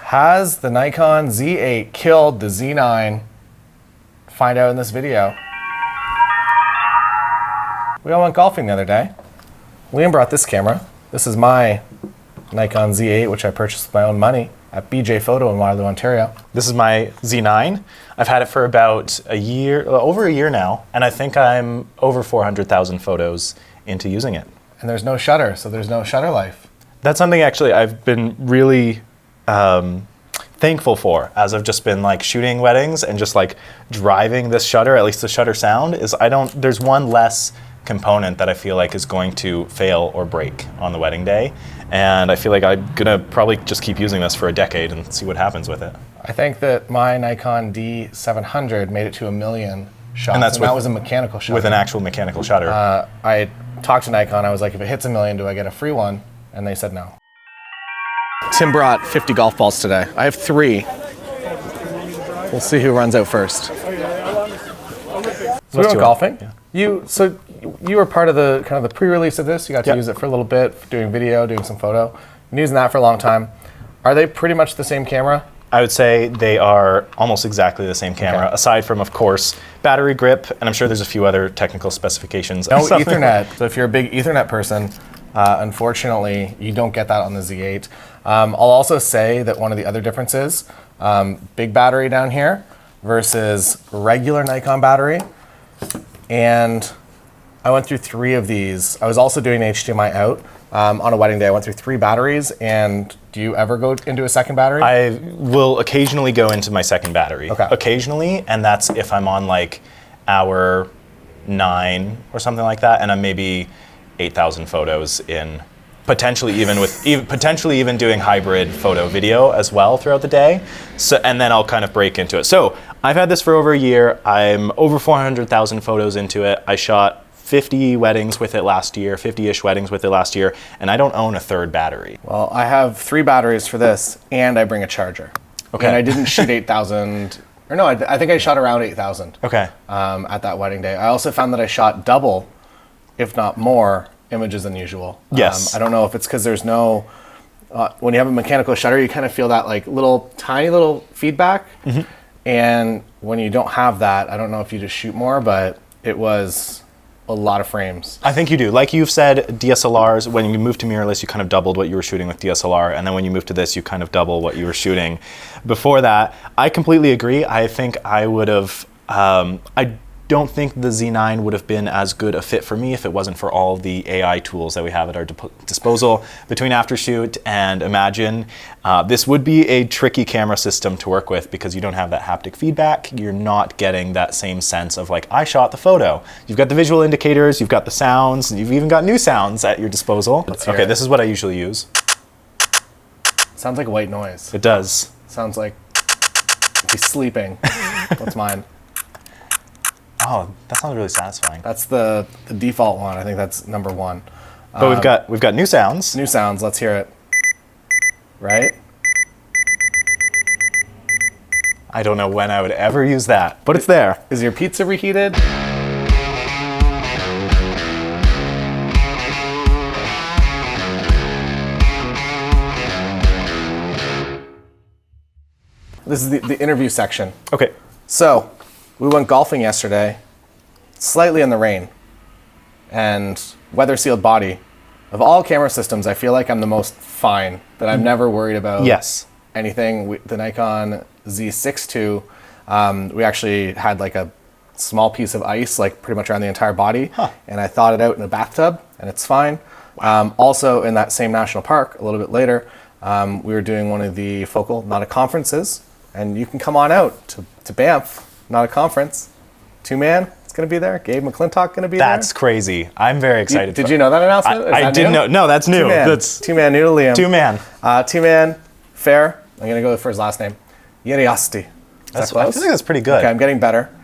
Has the Nikon Z8 killed the Z9? Find out in this video. We all went golfing the other day. Liam brought this camera. This is my Nikon Z8, which I purchased with my own money at BJ Photo in Waterloo, Ontario. This is my Z9. I've had it for about a year, over a year now, and I think I'm over 400,000 photos into using it. And there's no shutter, so there's no shutter life. That's something actually I've been really thankful for, as I've just been like shooting weddings and just like driving this shutter, at least the shutter sound, is there's one less component that I feel like is going to fail or break on the wedding day. And I feel like I'm gonna probably just keep using this for a decade and see what happens with it. I think that my Nikon D700 made it to 1 million shots, and that was a mechanical shutter. With an actual mechanical shutter. I talked to Nikon, I was like, if it hits 1 million, do I get a free one? And they said no. Tim brought 50 golf balls today. I have 3. We'll see who runs out first. So we went golfing. Yeah. So you were part of the kind of the pre-release of this. You got to use it for a little bit, doing video, doing some photo. Been using that for a long time. Are they pretty much the same camera? I would say they are almost exactly the same camera, aside from, of course, battery grip, and I'm sure there's a few other technical specifications. No Ethernet. So if you're a big Ethernet person, unfortunately, you don't get that on the Z8. I'll also say that one of the other differences, big battery down here versus regular Nikon battery. And I went through 3 of these. I was also doing HDMI out on a wedding day. I went through 3 batteries. And do you ever go into a second battery? I will occasionally go into my second battery. Okay. Occasionally, and that's if I'm on like hour 9 or something like that, and I'm maybe 8,000 photos in, potentially even doing hybrid photo video as well throughout the day. So, and then I'll kind of break into it. So I've had this for over a year. I'm over 400,000 photos into it. I shot 50 weddings with it last year, 50-ish weddings with it last year, and I don't own a third battery. Well, I have 3 batteries for this, and I bring a charger. Okay. And I didn't shoot 8,000, or no, I think I shot around 8,000. Okay. At that wedding day. I also found that I shot double, if not more, images than usual. Yes. I don't know if it's because there's no, when you have a mechanical shutter, you kind of feel that like tiny little feedback. Mm-hmm. And when you don't have that, I don't know if you just shoot more, but it was a lot of frames. I think you do. Like you've said, DSLRs, when you moved to mirrorless, you kind of doubled what you were shooting with DSLR. And then when you moved to this, you kind of double what you were shooting before that. I completely agree. I think I would have, I don't think the Z9 would have been as good a fit for me if it wasn't for all the AI tools that we have at our disposal between Aftershoot and Imagine. This would be a tricky camera system to work with because you don't have that haptic feedback. You're not getting that same sense of like, I shot the photo. You've got the visual indicators, you've got the sounds, and you've even got new sounds at your disposal. Okay, this is what I usually use. Sounds like white noise. It does. Sounds like he's sleeping. What's mine? Oh, that sounds really satisfying. That's the default one. I think that's number 1. But we've got new sounds. New sounds. Let's hear it. Right? I don't know when I would ever use that, but it's there. Is your pizza reheated? This is the interview section. Okay. So, we went golfing yesterday, slightly in the rain, and weather sealed body. Of all camera systems, I feel like I'm the most fine, that I'm never worried about anything. The Nikon Z6 II, we actually had like a small piece of ice, like pretty much around the entire body, and I thawed it out in a bathtub, and it's fine. Wow. Also, in that same national park, a little bit later, we were doing one of the focal, not a conferences, and you can come on out to Banff. Not a conference. 2-man, it's going to be there. Gabe McClintock going to be there. That's crazy. I'm very excited. Did you know that announcement? I didn't know. No, that's new. 2-man. That's 2-man, new to Liam. 2-man. 2-man, fair. I'm going to go for his last name. Yeriasti. Is that close? I feel like that's pretty good. Okay, I'm getting better.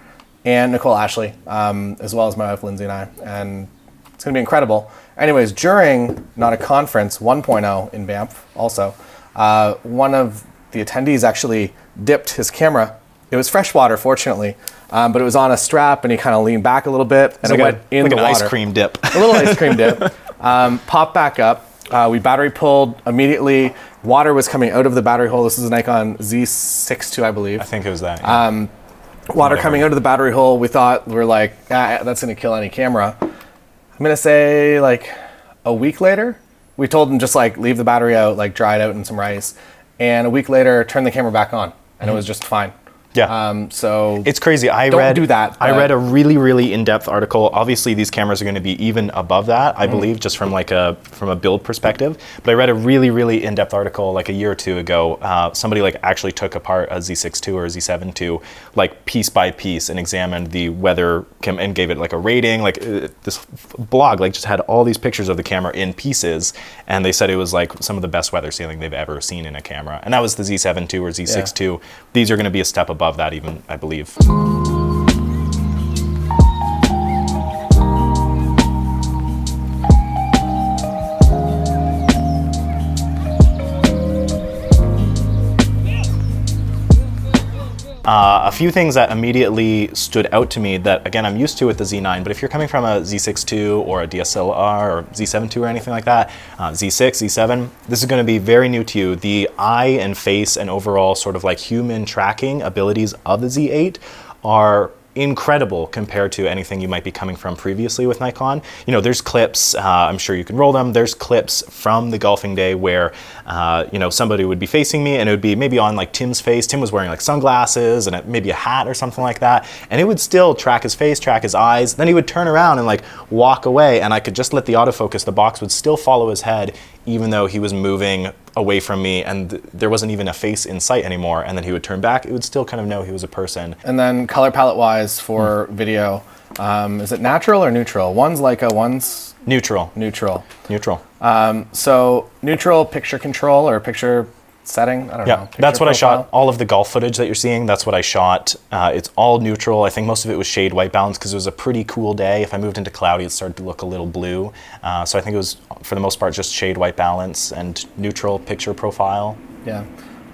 And Nicole Ashley, as well as my wife Lindsay and I. And it's going to be incredible. Anyways, during Not a Conference 1.0 in Banff also, one of the attendees actually dipped his camera. It was freshwater, fortunately, but it was on a strap, and he kind of leaned back a little bit, and it went in the water. Like an ice cream dip. A little ice cream dip. Popped back up, We battery pulled immediately. Water was coming out of the battery hole. This is a Nikon Z6 II, I believe. I think it was that. Yeah. Water coming out of the battery hole. We thought, we're like, that's going to kill any camera. I'm going to say like a week later, we told them just like leave the battery out, like dry it out in some rice. And a week later, turn the camera back on. And it was just fine. Yeah. So it's crazy. I read a really, really in-depth article. Obviously, these cameras are going to be even above that, I believe, just from like a build perspective. But I read a really, really in-depth article like a year or two ago. Somebody like actually took apart a Z6 II or a Z7 II, like piece by piece, and examined the weather and gave it like a rating. Like this blog like just had all these pictures of the camera in pieces, and they said it was like some of the best weather sealing they've ever seen in a camera. And that was the Z7 II or Z6 II. These are going to be a step above that even, I believe. A few things that immediately stood out to me that, again, I'm used to with the Z9, but if you're coming from a Z6 II or a DSLR or Z7 II or anything like that, Z6, Z7, this is going to be very new to you. The eye and face and overall sort of like human tracking abilities of the Z8 are incredible compared to anything you might be coming from previously with Nikon. You know, there's clips, I'm sure you can roll them, there's clips from the golfing day where, you know, somebody would be facing me and it would be maybe on like Tim's face. Tim was wearing like sunglasses and maybe a hat or something like that. And it would still track his face, track his eyes. Then he would turn around and like walk away, and I could just let the autofocus, the box would still follow his head even though he was moving away from me and there wasn't even a face in sight anymore. And then he would turn back, it would still kind of know he was a person. And then color palette wise for video, is it natural or neutral? One's Leica, one's neutral. Neutral. Neutral. So neutral picture control or picture setting, I don't know. That's what profile. I shot. All of the golf footage that you're seeing, that's what I shot. It's all neutral. I think most of it was shade white balance because it was a pretty cool day. If I moved into cloudy, it started to look a little blue. So I think it was, for the most part, just shade white balance and neutral picture profile. Yeah,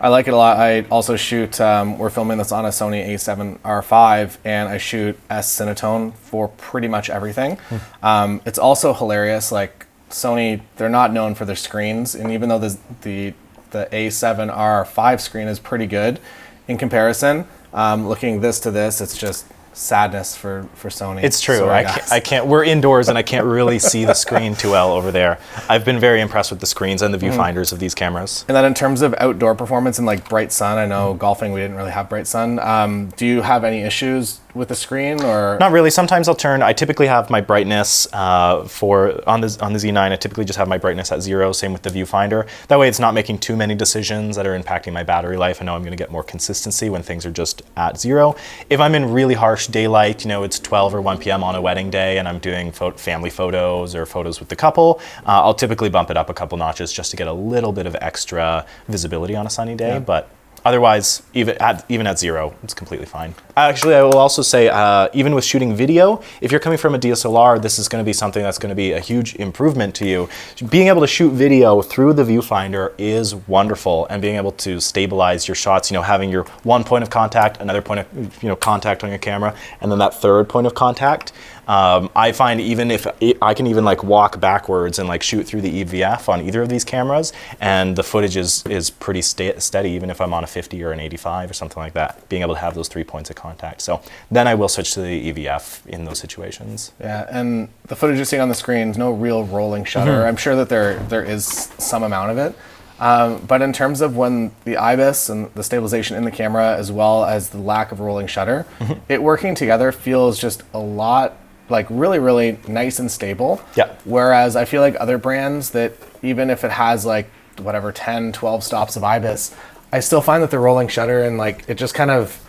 I like it a lot. I also shoot, we're filming this on a Sony A7R5, and I shoot S Cinetone for pretty much everything. It's also hilarious, like Sony, they're not known for their screens, and even though the A7R5 screen is pretty good in comparison, looking this to this, it's just sadness for Sony. It's true. Sorry, I can't. We're indoors and I can't really see the screen too well over there. I've been very impressed with the screens and the viewfinders of these cameras. And then in terms of outdoor performance and like bright sun, I know golfing we didn't really have bright sun. Do you have any issues with the screen or? Not really. Sometimes I'll turn. I typically have my brightness on the Z9. I typically just have my brightness at 0. Same with the viewfinder. That way, it's not making too many decisions that are impacting my battery life. I know I'm going to get more consistency when things are just at 0. If I'm in really harsh daylight, you know, it's 12 or 1 p.m. on a wedding day, and I'm doing family photos or photos with the couple, I'll typically bump it up a couple notches just to get a little bit of extra visibility on a sunny day. Yeah. But otherwise, even at 0, it's completely fine. Actually, I will also say, even with shooting video, if you're coming from a DSLR, this is going to be something that's going to be a huge improvement to you. Being able to shoot video through the viewfinder is wonderful, and being able to stabilize your shots, you know, having your one point of contact, another point of, you know, contact on your camera, and then that third point of contact. I find even if I can even like walk backwards and like shoot through the EVF on either of these cameras, and the footage is pretty steady, even if I'm on a 50 or an 85 or something like that, being able to have those 3 points of contact. So then I will switch to the EVF in those situations. Yeah, and the footage you're seeing on the screen is no real rolling shutter. I'm sure that there is some amount of it. But in terms of when the IBIS and the stabilization in the camera, as well as the lack of rolling shutter, it working together feels just a lot like really, really nice and stable. Yeah. Whereas I feel like other brands that even if it has like whatever 10, 12 stops of IBIS, I still find that the rolling shutter and like it just kind of,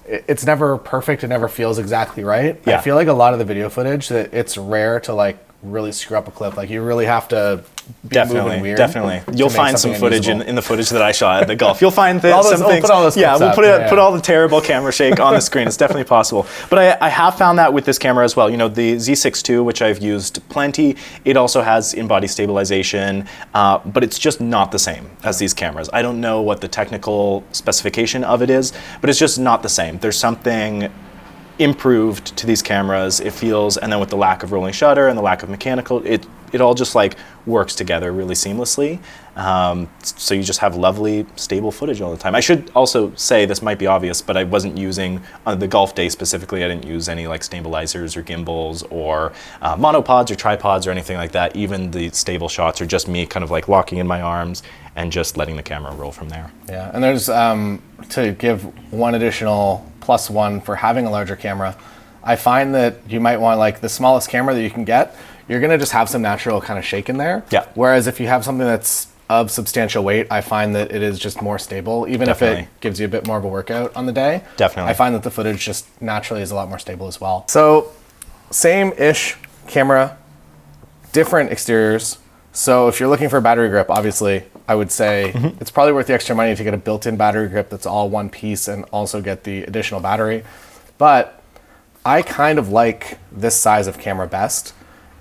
it's never perfect. It never feels exactly right. Yeah. I feel like a lot of the video footage that it's rare to like really screw up a clip. Like you really have to be moving weird. Definitely. You'll find some footage in the footage that I shot at the golf. You'll find We'll things. put all those clips up. Put all the terrible camera shake on the screen. It's definitely possible. But I have found that with this camera as well. You know, the Z6 II, which I've used plenty, it also has in-body stabilization, but it's just not the same as these cameras. I don't know what the technical specification of it is, but it's just not the same. There's something improved to these cameras, it feels, and then with the lack of rolling shutter and the lack of mechanical, it all just like works together really seamlessly. So you just have lovely, stable footage all the time. I should also say, this might be obvious, but I wasn't using, on the golf day specifically, I didn't use any like stabilizers or gimbals or monopods or tripods or anything like that. Even the stable shots are just me kind of like locking in my arms and just letting the camera roll from there. Yeah, and there's, to give one additional +1 for having a larger camera, I find that you might want like the smallest camera that you can get, you're gonna just have some natural kind of shake in there. Yeah. Whereas if you have something that's of substantial weight, I find that it is just more stable, even Definitely. if it gives you a bit more of a workout on the day. Definitely. I find that the footage just naturally is a lot more stable as well. So same-ish camera, different exteriors. So if you're looking for a battery grip, obviously, I would say it's probably worth the extra money to get a built-in battery grip that's all one piece and also get the additional battery. But I kind of like this size of camera best,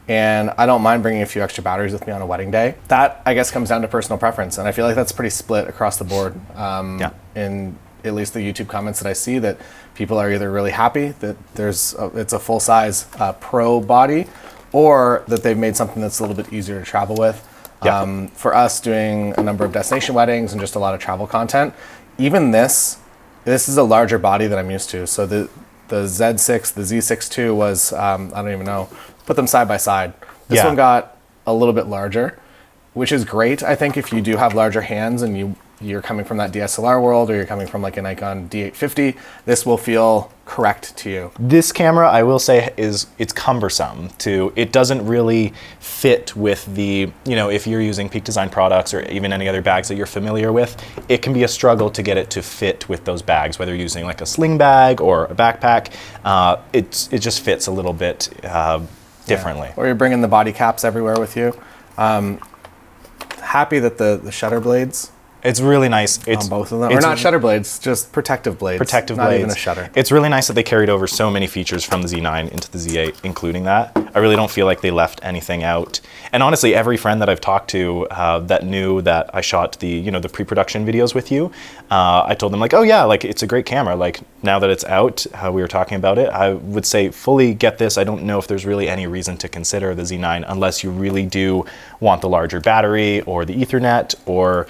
and I don't mind bringing a few extra batteries with me on a wedding day. That, I guess, comes down to personal preference, and I feel like that's pretty split across the board. In at least the YouTube comments that I see, that people are either really happy that it's a full-size pro body, or that they've made something that's a little bit easier to travel with. Yeah. For us doing a number of destination weddings and just a lot of travel content, even this is a larger body than I'm used to. So the Z6, the Z6 II was, I don't even know, put them side by side. This one got a little bit larger, which is great. I think if you do have larger hands and you're coming from that DSLR world, or you're coming from like a Nikon D850, this will feel correct to you. This camera, I will say, it's cumbersome too. It doesn't really fit with the, if you're using Peak Design products or even any other bags that you're familiar with, it can be a struggle to get it to fit with those bags, whether you're using like a sling bag or a backpack. It just fits a little bit differently. Yeah. Or you're bringing the body caps everywhere with you. Happy that the shutter blades, it's really nice. It's on both of them. Or not shutter blades, just protective blades. Not even a shutter. It's really nice that they carried over so many features from the Z9 into the Z8, including that. I really don't feel like they left anything out. And honestly, every friend that I've talked to that knew that I shot the pre-production videos with you, I told them like, oh yeah, like it's a great camera. Like now that it's out, we were talking about it, I would say fully get this. I don't know if there's really any reason to consider the Z9 unless you really do want the larger battery or the Ethernet or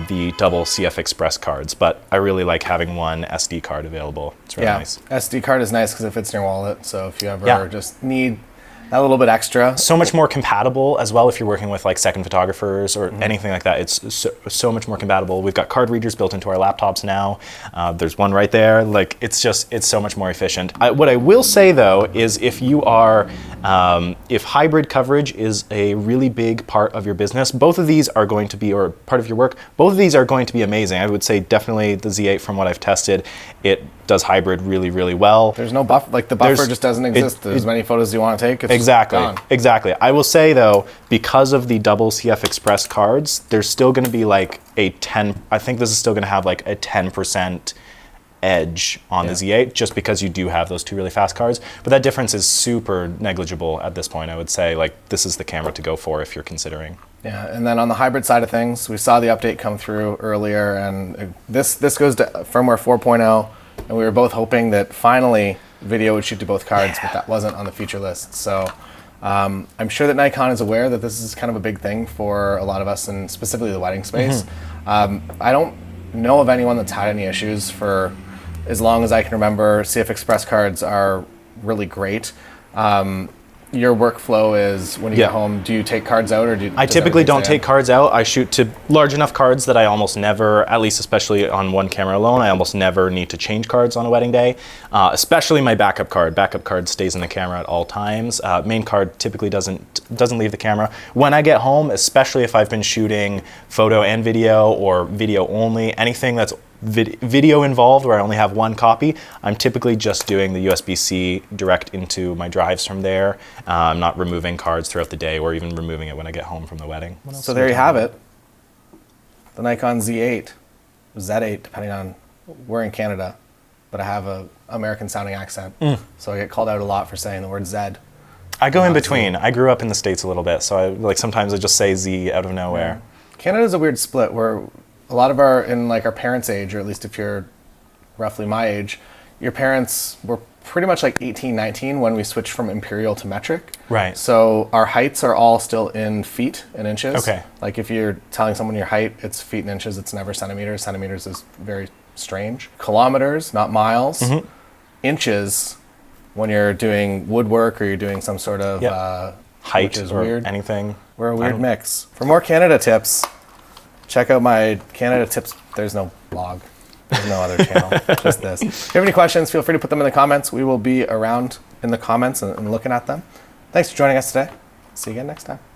the double CF Express cards, but I really like having one SD card available. It's really nice. SD card is nice because it fits in your wallet, so if you ever just need a little bit extra. So much more compatible as well if you're working with like second photographers or anything like that. It's so much more compatible. We've got card readers built into our laptops now. There's one right there. Like it's so much more efficient. What I will say though is if you are, if hybrid coverage is a really big part of your business, both of these are going to be, or part of your work, both of these are going to be amazing. I would say definitely the Z8 from what I've tested, it does hybrid really, really well. There's no buffer, like the buffer just doesn't exist. There's as many photos as you want to take. It's Exactly. I will say though, because of the double CF Express cards, there's still going to be like a 10, I think this is still going to have like a 10% edge on the Z8 just because you do have those two really fast cards. But that difference is super negligible at this point. I would say like this is the camera to go for if you're considering. Yeah, and then on the hybrid side of things, we saw the update come through earlier, and this goes to firmware 4.0, and we were both hoping that finally video would shoot to both cards, but that wasn't on the feature list. So I'm sure that Nikon is aware that this is kind of a big thing for a lot of us, and specifically the wedding space. I don't know of anyone that's had any issues for as long as I can remember. CF Express cards are really great. Your workflow is when you get home, do you take cards out, or I typically don't take cards out. I shoot to large enough cards that I almost never, at least especially on one camera alone, I almost never need to change cards on a wedding day. Especially my backup card. Backup card stays in the camera at all times. Main card typically doesn't leave the camera. When I get home, especially if I've been shooting photo and video or video only, anything that's video involved where I only have one copy, I'm typically just doing the USB-C direct into my drives from there. I'm not removing cards throughout the day or even removing it when I get home from the wedding. So there you have it. The Nikon Z8, Z8, depending on, we're in Canada, but I have a American sounding accent. So I get called out a lot for saying the word Z. I go in between. I grew up in the States a little bit, so sometimes I just say Z out of nowhere. Canada's a weird split where a lot of our parents' age, or at least if you're roughly my age, your parents were pretty much like 18, 19 when we switched from imperial to metric. Right. So our heights are all still in feet and inches. Okay. Like if you're telling someone your height, it's feet and inches. It's never centimeters. Centimeters is very strange. Kilometers, not miles. Inches, when you're doing woodwork or you're doing some sort of height which is or weird. anything. We're a weird mix. For more Canada tips, check out my Canada tips. There's no blog. There's no other channel, just this. If you have any questions, feel free to put them in the comments. We will be around in the comments and looking at them. Thanks for joining us today. See you again next time.